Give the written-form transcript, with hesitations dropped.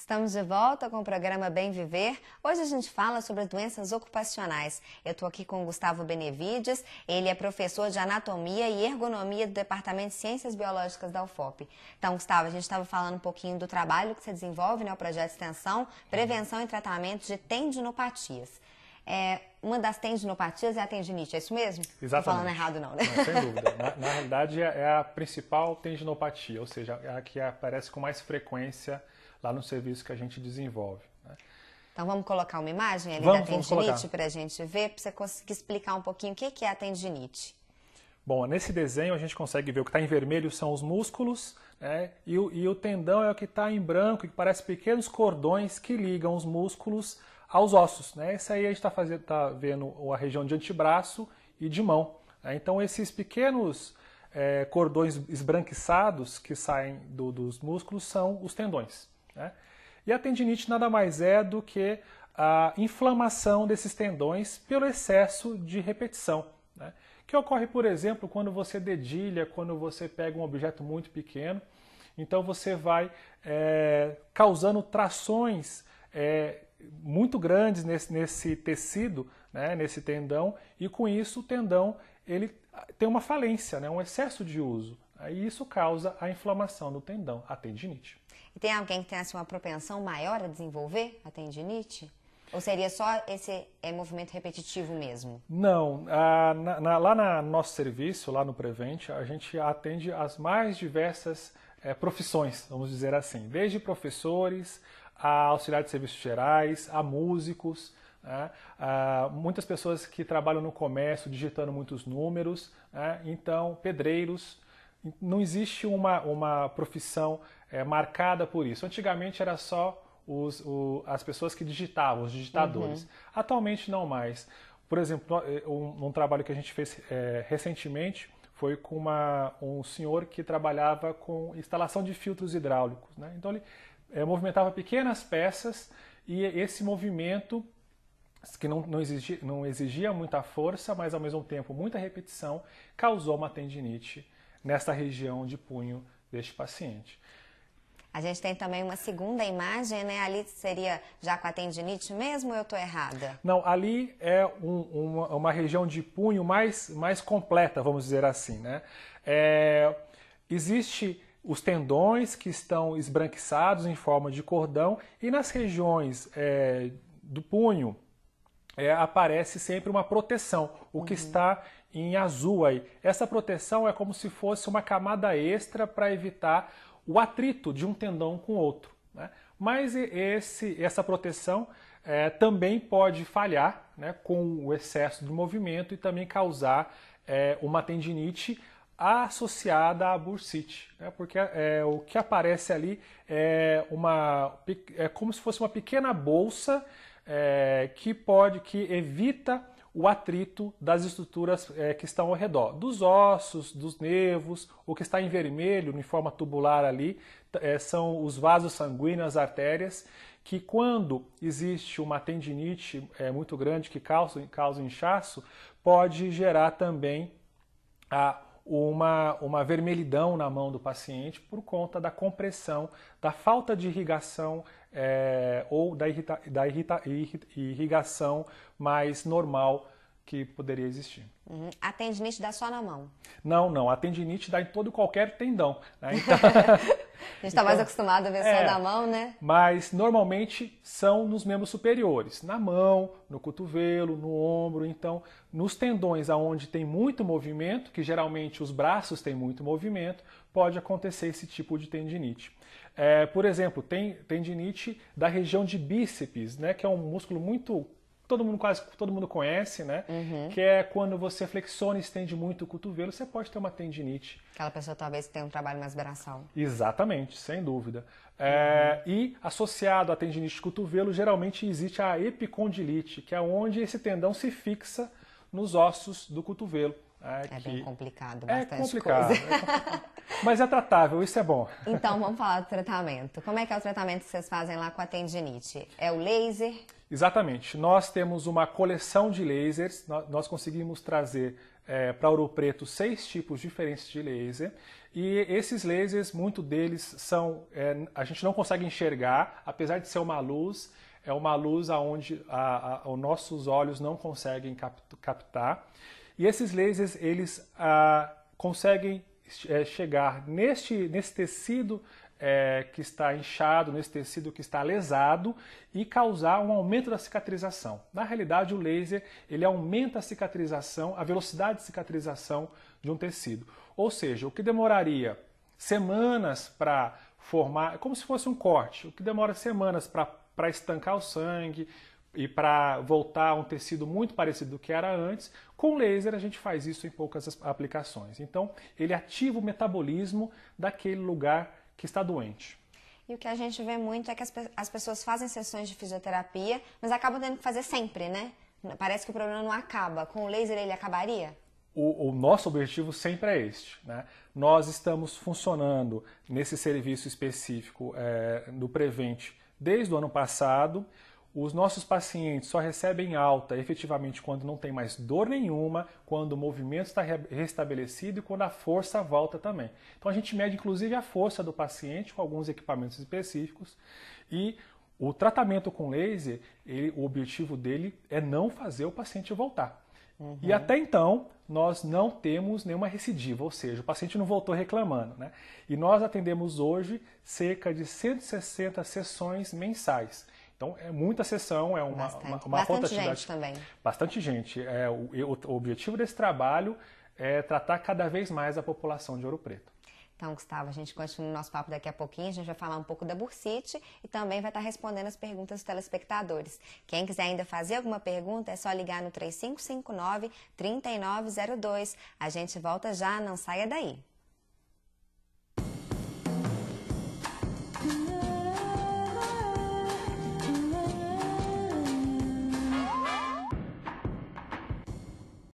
Estamos de volta com o programa Bem Viver. Hoje a gente fala sobre doenças ocupacionais. Eu estou aqui com o Gustavo Benevides, ele é professor de Anatomia e Ergonomia do Departamento de Ciências Biológicas da UFOP. Então, Gustavo, a gente estava falando um pouquinho do trabalho que você desenvolve, né, o projeto de extensão, prevenção e tratamento de tendinopatias. Uma das tendinopatias é a tendinite, é isso mesmo? Exatamente. Não estou falando errado não, né? Não, sem dúvida. Na realidade, é a principal tendinopatia, ou seja, é a que aparece com mais frequência lá no serviço que a gente desenvolve, né? Então vamos colocar uma imagem ali Vamos da tendinite colocar. para a gente ver, para você conseguir explicar um pouquinho o que é a tendinite. Bom, nesse desenho a gente consegue ver o que está em vermelho são os músculos, né? E o tendão é o que está em branco, que parece pequenos cordões que ligam os músculos aos ossos, né? Esse aí a gente está vendo a região de antebraço e de mão, né? Então esses pequenos cordões esbranquiçados que saem dos músculos são os tendões, né? E a tendinite nada mais é do que a inflamação desses tendões pelo excesso de repetição, né? Que ocorre, por exemplo, quando você dedilha, quando você pega um objeto muito pequeno. Então você vai causando trações muito grandes nesse tecido, né, nesse tendão, e com isso o tendão ele tem uma falência, né, um excesso de uso. E isso causa a inflamação do tendão, a tendinite. E tem alguém que tem assim, uma propensão maior a desenvolver a tendinite? Ou seria só esse movimento repetitivo mesmo? Não, lá no nosso serviço, lá no Prevent, a gente atende as mais diversas profissões, vamos dizer assim, desde professores, a auxiliares de serviços gerais, a músicos, né? Muitas pessoas que trabalham no comércio digitando muitos números, né? Então pedreiros. Não existe uma profissão marcada por isso. Antigamente era só as pessoas que digitavam, os digitadores. Uhum. Atualmente não mais. Por exemplo, um trabalho que a gente fez recentemente foi com um senhor que trabalhava com instalação de filtros hidráulicos, né? Então ele movimentava pequenas peças e esse movimento, que não exigia muita força, mas ao mesmo tempo muita repetição, causou uma tendinite nessa região de punho deste paciente. A gente tem também uma segunda imagem, né? Ali seria já com a tendinite mesmo ou eu estou errada? Não, ali é uma região de punho mais completa, vamos dizer assim, né? Existe os tendões que estão esbranquiçados em forma de cordão e nas regiões do punho aparece sempre uma proteção, o que está em azul aí. Essa proteção é como se fosse uma camada extra para evitar o atrito de um tendão com outro, né? Mas essa proteção também pode falhar, né, com o excesso de movimento e também causar uma tendinite associada à bursite, né? Porque o que aparece ali é como se fosse uma pequena bolsa que evita o atrito das estruturas que estão ao redor, dos ossos, dos nervos. O que está em vermelho, em forma tubular ali, são os vasos sanguíneos, as artérias, que quando existe uma tendinite muito grande que causa inchaço, pode gerar também uma vermelhidão na mão do paciente por conta da compressão, da falta de irrigação ou da irrigação mais normal que poderia existir. Uhum. A tendinite dá só na mão? Não. A tendinite dá em todo e qualquer tendão, né? Então, a gente está mais acostumado a ver só na mão, né? Mas normalmente são nos membros superiores, na mão, no cotovelo, no ombro. Então, nos tendões onde tem muito movimento, que geralmente os braços têm muito movimento, pode acontecer esse tipo de tendinite. Por exemplo, tem tendinite da região de bíceps, né, que é um músculo muito... quase todo mundo conhece, né? Uhum. Que é quando você flexiona e estende muito o cotovelo, você pode ter uma tendinite. Aquela pessoa talvez tenha um trabalho mais braçal. Exatamente, sem dúvida. E associado à tendinite de cotovelo, geralmente existe a epicondilite, que é onde esse tendão se fixa nos ossos do cotovelo. Bem complicado, bastante complicado, coisa. Mas é tratável, isso é bom. Então, vamos falar do tratamento. Como é que é o tratamento que vocês fazem lá com a tendinite? É o laser? Exatamente. Nós temos uma coleção de lasers, nós conseguimos trazer para Ouro Preto 6 tipos diferentes de laser, e esses lasers, muito deles são, a gente não consegue enxergar, apesar de ser uma luz, é uma luz onde os nossos olhos não conseguem captar. E esses lasers, eles conseguem chegar nesse tecido que está inchado, nesse tecido que está lesado e causar um aumento da cicatrização. Na realidade, o laser ele aumenta a cicatrização, a velocidade de cicatrização de um tecido. Ou seja, o que demoraria semanas para formar, é como se fosse um corte, o que demora semanas para estancar o sangue e para voltar a um tecido muito parecido do que era antes, com laser a gente faz isso em poucas aplicações. Então, ele ativa o metabolismo daquele lugar que está doente. E o que a gente vê muito é que as pessoas fazem sessões de fisioterapia, mas acabam tendo que fazer sempre, né? Parece que o problema não acaba. Com o laser ele acabaria? O nosso objetivo sempre é este, né? Nós estamos funcionando nesse serviço específico do Prevent desde o ano passado. Os nossos pacientes só recebem alta efetivamente quando não tem mais dor nenhuma, quando o movimento está restabelecido e quando a força volta também. Então a gente mede inclusive a força do paciente com alguns equipamentos específicos, e o tratamento com laser, o objetivo dele é não fazer o paciente voltar. Uhum. E até então nós não temos nenhuma recidiva, ou seja, o paciente não voltou reclamando, né? E nós atendemos hoje cerca de 160 sessões mensais. Então, é muita sessão, é uma bastante gente também. Bastante gente. O objetivo desse trabalho é tratar cada vez mais a população de Ouro Preto. Então, Gustavo, a gente continua o nosso papo daqui a pouquinho, a gente vai falar um pouco da bursite e também vai estar respondendo as perguntas dos telespectadores. Quem quiser ainda fazer alguma pergunta, é só ligar no 3559-3902. A gente volta já, não saia daí.